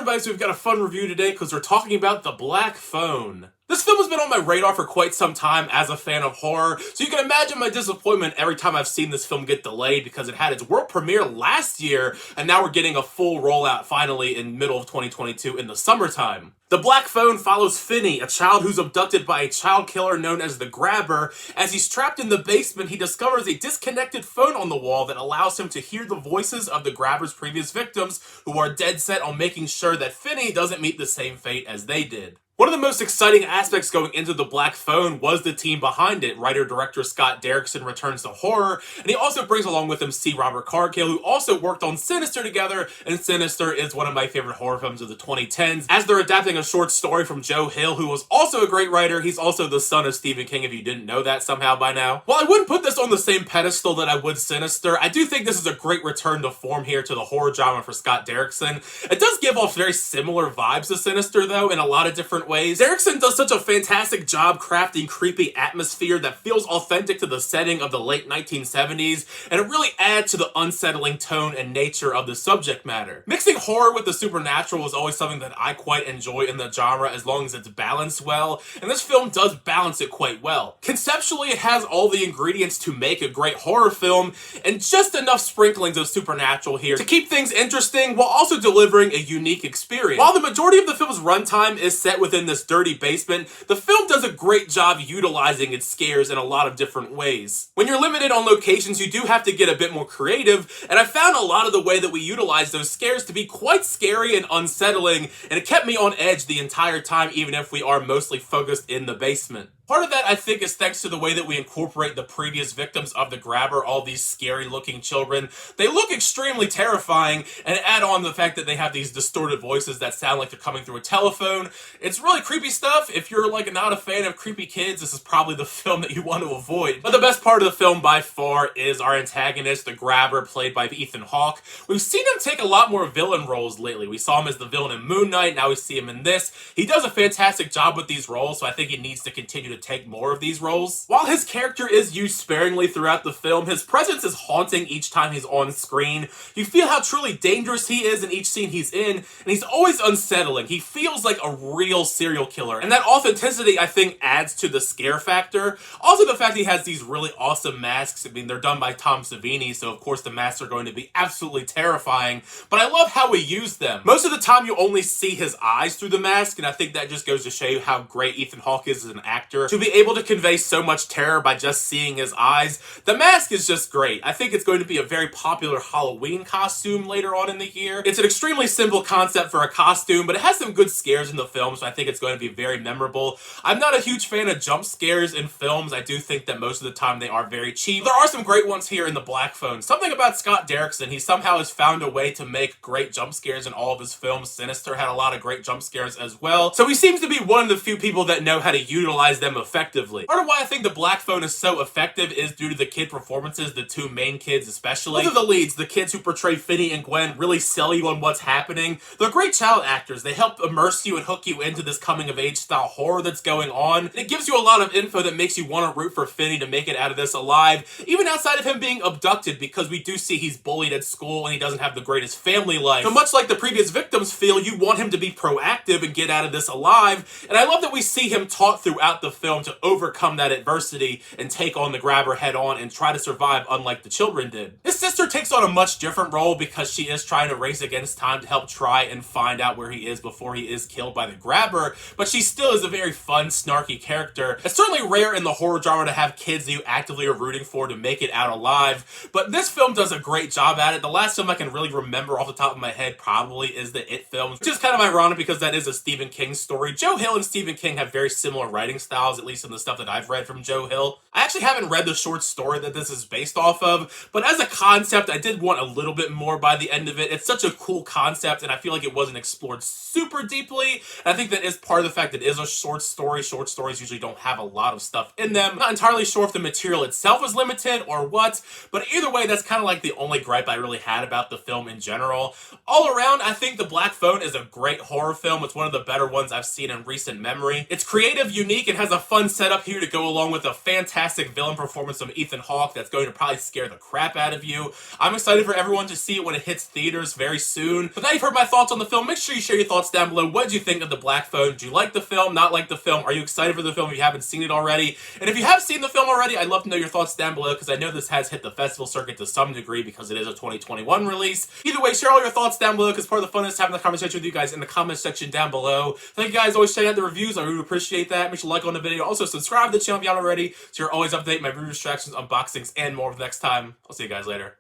everybody, so we've got a fun review today because we're talking about The Black Phone. This film has been on my radar for quite some time as a fan of horror, so you can imagine my disappointment every time I've seen this film get delayed because it had its world premiere last year, and now we're getting a full rollout finally in middle of 2022 in the summertime. The Black Phone follows Finney, a child who's abducted by a child killer known as the Grabber. As he's trapped in the basement, he discovers a disconnected phone on the wall that allows him to hear the voices of the Grabber's previous victims, who are dead set on making sure that Finney doesn't meet the same fate as they did. One of the most exciting aspects going into The Black Phone was the team behind it. Writer-director Scott Derrickson returns to horror, and he also brings along with him C. Robert Cargill, who also worked on Sinister together, and Sinister is one of my favorite horror films of the 2010s, as they're adapting a short story from Joe Hill, who was also a great writer. He's also the son of Stephen King, if you didn't know that somehow by now. While I wouldn't put this on the same pedestal that I would Sinister, I do think this is a great return to form here to the horror genre for Scott Derrickson. It does give off very similar vibes to Sinister, though, in a lot of different ways. Derrickson does such a fantastic job crafting creepy atmosphere that feels authentic to the setting of the late 1970s, and it really adds to the unsettling tone and nature of the subject matter. Mixing horror with the supernatural is always something that I quite enjoy in the genre as long as it's balanced well, and this film does balance it quite well. Conceptually, it has all the ingredients to make a great horror film, and just enough sprinklings of supernatural here to keep things interesting while also delivering a unique experience. While the majority of the film's runtime is set within this dirty basement, the film does a great job utilizing its scares in a lot of different ways. When you're limited on locations, you do have to get a bit more creative, and I found a lot of the way that we utilize those scares to be quite scary and unsettling, and it kept me on edge the entire time, even if we are mostly focused in the basement. Part of that, I think, is thanks to the way that we incorporate the previous victims of the Grabber, all these scary-looking children. They look extremely terrifying, and add on the fact that they have these distorted voices that sound like they're coming through a telephone. It's really creepy stuff. If you're, not a fan of creepy kids, this is probably the film that you want to avoid. But the best part of the film, by far, is our antagonist, the Grabber, played by Ethan Hawke. We've seen him take a lot more villain roles lately. We saw him as the villain in Moon Knight, now we see him in this. He does a fantastic job with these roles, so I think he needs to continue to take more of these roles. While his character is used sparingly throughout the film, his presence is haunting each time he's on screen. You feel how truly dangerous he is in each scene he's in, and he's always unsettling. He feels like a real serial killer, and that authenticity, I think, adds to the scare factor. Also, the fact he has these really awesome masks. I mean, they're done by Tom Savini, so of course the masks are going to be absolutely terrifying, but I love how we use them. Most of the time, you only see his eyes through the mask, and I think that just goes to show you how great Ethan Hawke is as an actor, to be able to convey so much terror by just seeing his eyes. The mask is just great. I think it's going to be a very popular Halloween costume later on in the year. It's an extremely simple concept for a costume, but it has some good scares in the film, so I think it's going to be very memorable. I'm not a huge fan of jump scares in films. I do think that most of the time they are very cheap. There are some great ones here in The Black Phone. Something about Scott Derrickson, he somehow has found a way to make great jump scares in all of his films. Sinister had a lot of great jump scares as well, so he seems to be one of the few people that know how to utilize them effectively. Part of why I think The Black Phone is so effective is due to the kid performances, the two main kids especially. Both of the leads, the kids who portray Finney and Gwen, really sell you on what's happening. They're great child actors. They help immerse you and hook you into this coming-of-age style horror that's going on. And it gives you a lot of info that makes you want to root for Finney to make it out of this alive, even outside of him being abducted, because we do see he's bullied at school and he doesn't have the greatest family life. So much like the previous victims feel, you want him to be proactive and get out of this alive, and I love that we see him taught throughout the film to overcome that adversity and take on the Grabber head on and try to survive unlike the children did. His sister takes on a much different role because she is trying to race against time to help try and find out where he is before he is killed by the Grabber, but she still is a very fun, snarky character. It's certainly rare in the horror genre to have kids that you actively are rooting for to make it out alive, but this film does a great job at it. The last film I can really remember off the top of my head probably is the It films, which is kind of ironic because that is a Stephen King story. Joe Hill and Stephen King have very similar writing styles, at least in the stuff that I've read from Joe Hill. I actually haven't read the short story that this is based off of, but as a concept, I did want a little bit more by the end of it. It's such a cool concept, and I feel like it wasn't explored super deeply. And I think that is part of the fact that it is a short story. Short stories usually don't have a lot of stuff in them. I'm not entirely sure if the material itself is limited or what, but either way, that's kind of like the only gripe I really had about the film in general. All around, I think The Black Phone is a great horror film. It's one of the better ones I've seen in recent memory. It's creative, unique, and has a fun setup here to go along with a fantastic villain performance from Ethan Hawke that's going to probably scare the crap out of you. I'm excited for everyone to see it when it hits theaters very soon. But now you've heard my thoughts on the film, make sure you share your thoughts down below. What did you think of The Black Phone? Did you like the film, not like the film? Are you excited for the film if you haven't seen it already? And if you have seen the film already, I'd love to know your thoughts down below, because I know this has hit the festival circuit to some degree because it is a 2021 release. Either way, share all your thoughts down below, because part of the fun is having the conversation with you guys in the comment section down below. Thank you guys, always checking out the reviews. I really appreciate that. Make sure to like on the video. Also, subscribe to the channel if you haven't already, so you're always up to date with my review distractions, unboxings, and more. For the next time, I'll see you guys later.